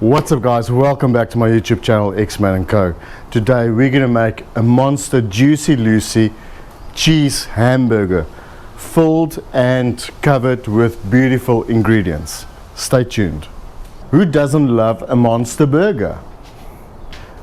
What's up guys, welcome back to my YouTube channel Xman & Co. Today we're going to make a monster juicy Lucy cheese hamburger filled and covered with beautiful ingredients. Stay tuned. Who doesn't love a monster burger?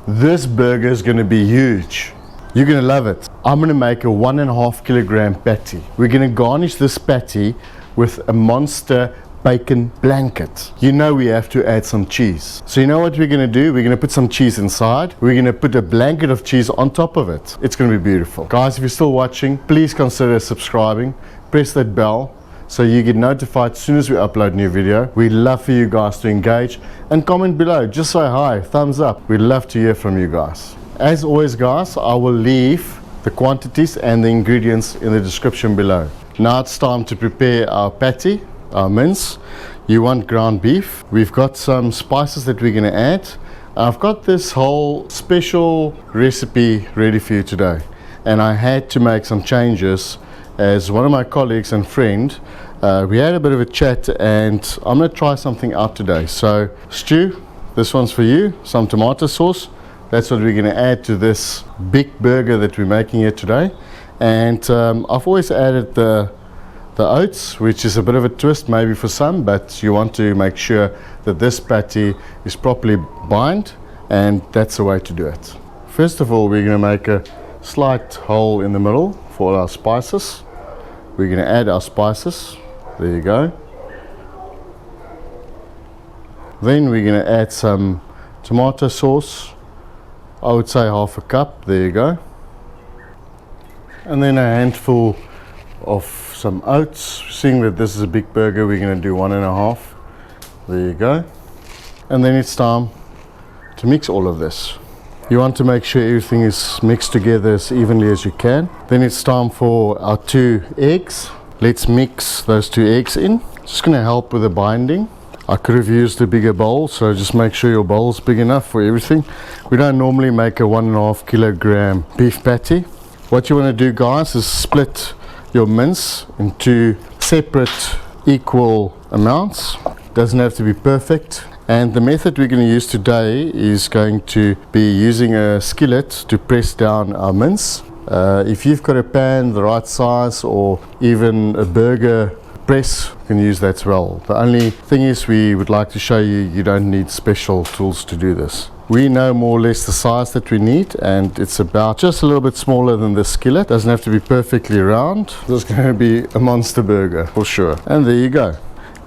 This burger is going to be huge. You're going to love it. I'm going to make a 1.5 kilogram patty. We're going to garnish this patty with a monster bacon blanket. You know we have to add some cheese. So you know what we're going to do? We're going to put some cheese inside. We're going to put a blanket of cheese on top of it. It's going to be beautiful. Guys, if you're still watching, please consider subscribing. Press that bell so you get notified as soon as we upload a new video. We'd love for you guys to engage and comment below. Just say hi, thumbs up. We'd love to hear from you guys. As always guys, I will leave the quantities and the ingredients in the description below. Now it's time to prepare our patty. Our mince. You want ground beef. We've got some spices that we're going to add. I've got this whole special recipe ready for you today, and I had to make some changes as one of my colleagues and friend we had a bit of a chat, and I'm going to try something out today. So Stu, this one's for you. Some tomato sauce. That's what we're going to add to this big burger that we're making here today. And I've always added the oats, which is a bit of a twist maybe for some, but you want to make sure that this patty is properly bind, and that's the way to do it. First of all, we're going to make a slight hole in the middle for our spices. We're going to add our spices. There you go. Then we're going to add some tomato sauce. I would say half a cup. There you go. And then a handful of some oats. Seeing that this is a big burger, we're going to do 1.5. There you go. And then it's time to mix all of this. You want to make sure everything is mixed together as evenly as you can. Then it's time for our 2 eggs. Let's mix those 2 eggs in. Just going to help with the binding. I could have used a bigger bowl, so just make sure your bowl is big enough for everything. We don't normally make a 1.5 kilogram beef patty. What you want to do guys is split your mince into separate equal amounts. Doesn't have to be perfect. And the method we're going to use today is going to be using a skillet to press down our mince. If you've got a pan the right size, or even a burger press, you can use that as well. The only thing is, we would like to show you, you don't need special tools to do this. We know more or less the size that we need, and it's about just a little bit smaller than the skillet. Doesn't have to be perfectly round. This is going to be a monster burger for sure. And there you go.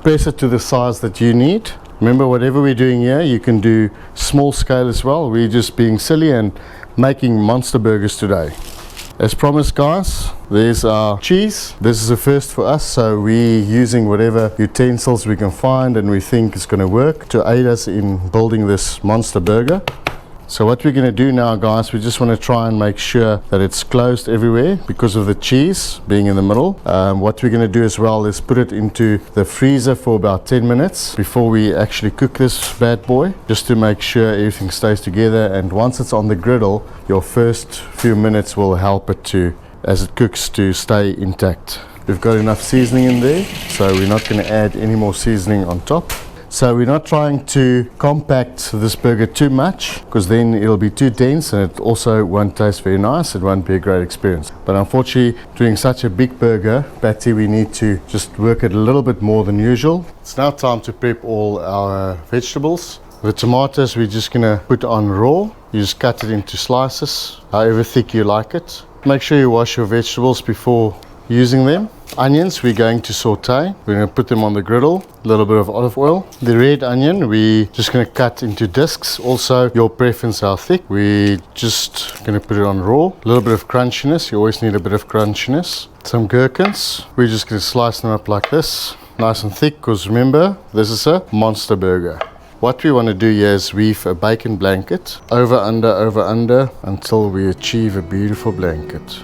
Press it to the size that you need. Remember, whatever we're doing here, you can do small scale as well. We're just being silly and making monster burgers today. As promised guys, there's our cheese. This is a first for us, so we're using whatever utensils we can find and we think is going to work to aid us in building this monster burger. So what we're going to do now guys, we just want to try and make sure that it's closed everywhere because of the cheese being in the middle. What we're going to do as well is put it into the freezer for about 10 minutes before we actually cook this bad boy, just to make sure everything stays together. And once it's on the griddle, your first few minutes will help it to, as it cooks, to stay intact. We've got enough seasoning in there, so we're not going to add any more seasoning on top. So we're not trying to compact this burger too much, because then it'll be too dense and it also won't taste very nice. It won't be a great experience. But unfortunately, doing such a big burger patty, we need to just work it a little bit more than usual. It's now time to prep all our vegetables. The tomatoes we're just going to put on raw. You just cut it into slices, however thick you like it. Make sure you wash your vegetables before using them. Onions we're going to saute. We're going to put them on the griddle. A little bit of olive oil. The red onion we're just going to cut into discs. Also your preference how thick. We're just going to put it on raw. A little bit of crunchiness. You always need a bit of crunchiness. Some gherkins. We're just going to slice them up like this. Nice and thick, because remember, this is a monster burger. What we want to do here is weave a bacon blanket over under until we achieve a beautiful blanket.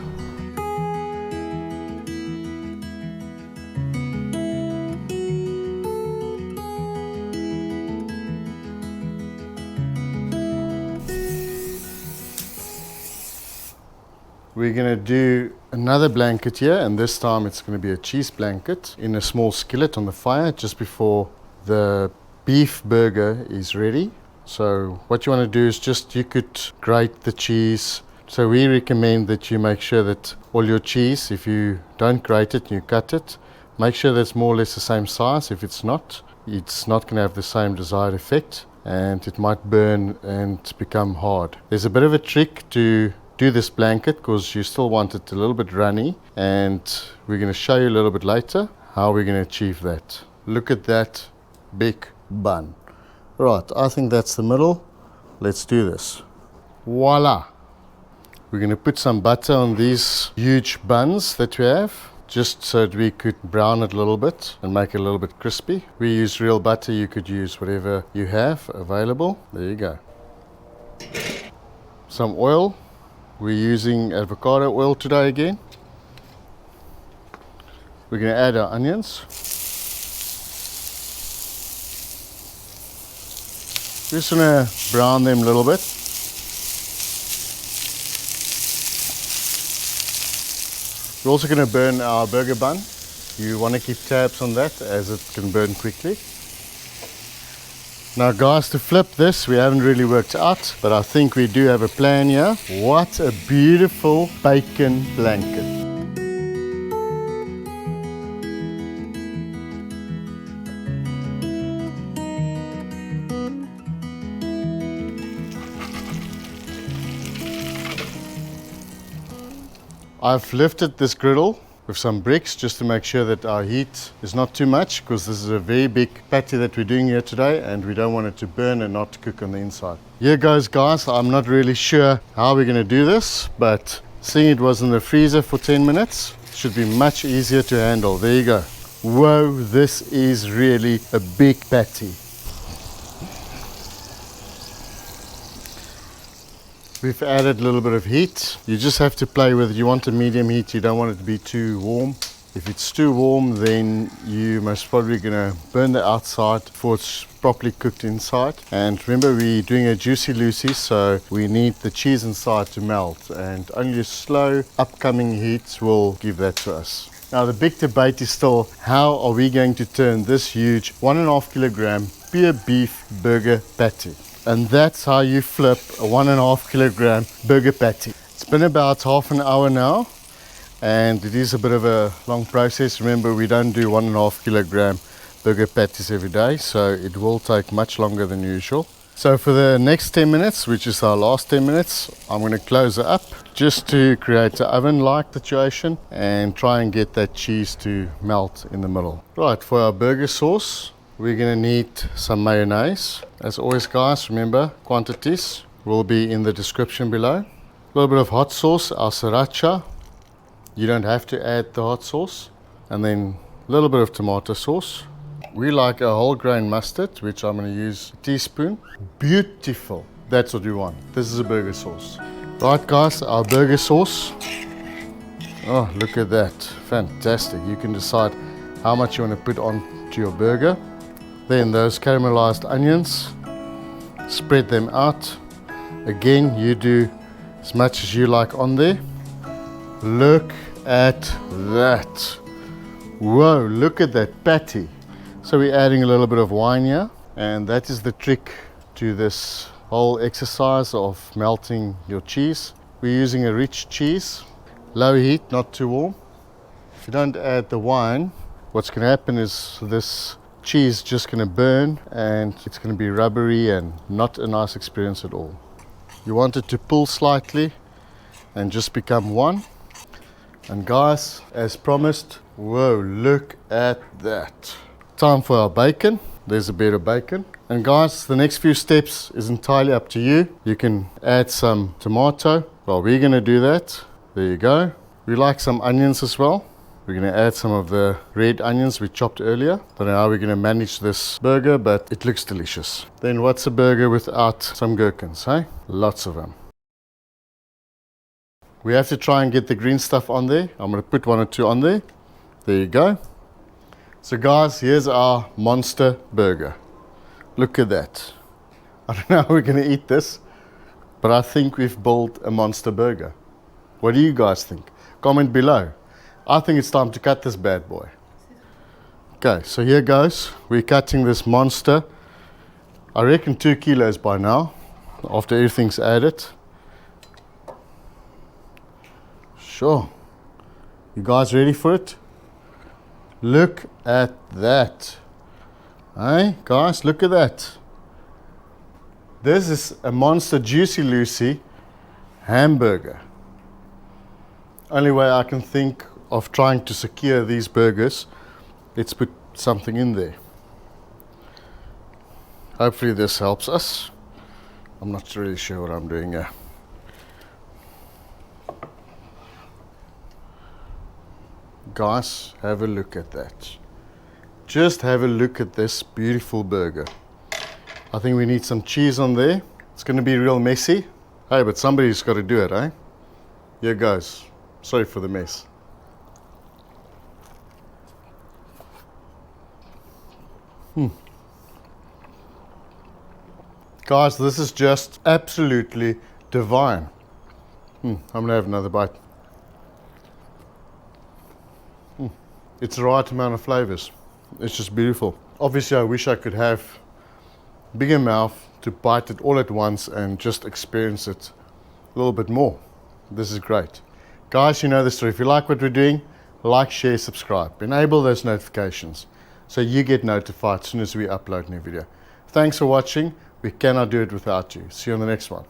We're going to do another blanket here, and this time it's going to be a cheese blanket in a small skillet on the fire just before the beef burger is ready. So what you want to do is just, you could grate the cheese. So we recommend that you make sure that all your cheese, if you don't grate it, you cut it, make sure that's more or less the same size. If it's not going to have the same desired effect, and it might burn and become hard. There's a bit of a trick to do this blanket because you still want it a little bit runny, and we're going to show you a little bit later how we're going to achieve that. Look at that big bun. Right, I think that's the middle. Let's do this. Voila! We're going to put some butter on these huge buns that we have, just so that we could brown it a little bit and make it a little bit crispy. We use real butter, you could use whatever you have available. There you go. Some oil. We're using avocado oil today again. We're going to add our onions. Just want to brown them a little bit. We're also going to burn our burger bun. You want to keep tabs on that as it can burn quickly. Now guys, to flip this, we haven't really worked out, but I think we do have a plan here. What a beautiful bacon blanket. I've lifted this griddle with some bricks just to make sure that our heat is not too much, because this is a very big patty that we're doing here today and we don't want it to burn and not cook on the inside. Here goes guys, I'm not really sure how we're going to do this, but seeing it was in the freezer for 10 minutes, should be much easier to handle. There you go. Whoa, this is really a big patty. We've added a little bit of heat. You just have to play with it. You want a medium heat, you don't want it to be too warm. If it's too warm, then you most probably gonna burn the outside before it's properly cooked inside. And remember, we're doing a juicy Lucy, so we need the cheese inside to melt, and only a slow upcoming heat will give that to us. Now the big debate is still, how are we going to turn this huge 1.5 kilogram pure beef burger patty? And that's how you flip a 1.5 kilogram burger patty. It's been about half an hour now, and it is a bit of a long process. Remember, we don't do 1.5 kilogram burger patties every day, so it will take much longer than usual. So for the next 10 minutes, which is our last 10 minutes, I'm going to close it up just to create an oven-like situation and try and get that cheese to melt in the middle. Right, for our burger sauce, we're going to need some mayonnaise. As always guys, remember, quantities will be in the description below. A little bit of hot sauce, our Siracha. You don't have to add the hot sauce. And then a little bit of tomato sauce. We like a whole grain mustard, which I'm going to use a teaspoon. Beautiful. That's what we want. This is a burger sauce. Right guys, our burger sauce. Oh, look at that. Fantastic. You can decide how much you want to put on to your burger. Then those caramelized onions, spread them out. Again, you do as much as you like on there. Look at that. Whoa, look at that patty. So we're adding a little bit of wine here, and that is the trick to this whole exercise of melting your cheese. We're using a rich cheese, low heat, not too warm. If you don't add the wine, what's going to happen is this cheese just going to burn, and it's going to be rubbery and not a nice experience at all. You want it to pull slightly and just become one. And guys, as promised, whoa, look at that. Time for our bacon. There's a bit of bacon. And guys, the next few steps is entirely up to you. You can add some tomato. Well, we're going to do that. There you go. We like some onions as well. We're going to add some of the red onions we chopped earlier. Don't know how we're going to manage this burger, but it looks delicious. Then what's a burger without some gherkins, hey? Lots of them. We have to try and get the green stuff on there. I'm going to put 1 or 2 on there. There you go. So guys, here's our monster burger. Look at that. I don't know how we're going to eat this, but I think we've built a monster burger. What do you guys think? Comment below. I think it's time to cut this bad boy. Okay, so here goes. We're cutting this monster I reckon 2 kilos by now, after everything's added. Sure. You guys ready for it? Look at that. Hey, guys, look at that. This is a Monster Juicy Lucy hamburger. Only way I can think of trying to secure these burgers, let's put something in there. Hopefully this helps us. I'm not really sure what I'm doing here. Guys, have a look at that. Just have a look at this beautiful burger. I think we need some cheese on there. It's going to be real messy. Hey, but somebody's got to do it, eh? Here goes. Sorry for the mess. Guys, this is just absolutely divine. I'm going to have another bite. It's the right amount of flavors. It's just beautiful. Obviously, I wish I could have bigger mouth to bite it all at once and just experience it a little bit more. This is great. Guys, you know the story. If you like what we're doing, like, share, subscribe. Enable those notifications so you get notified as soon as we upload a new video. Thanks for watching. We cannot do it without you. See you on the next one.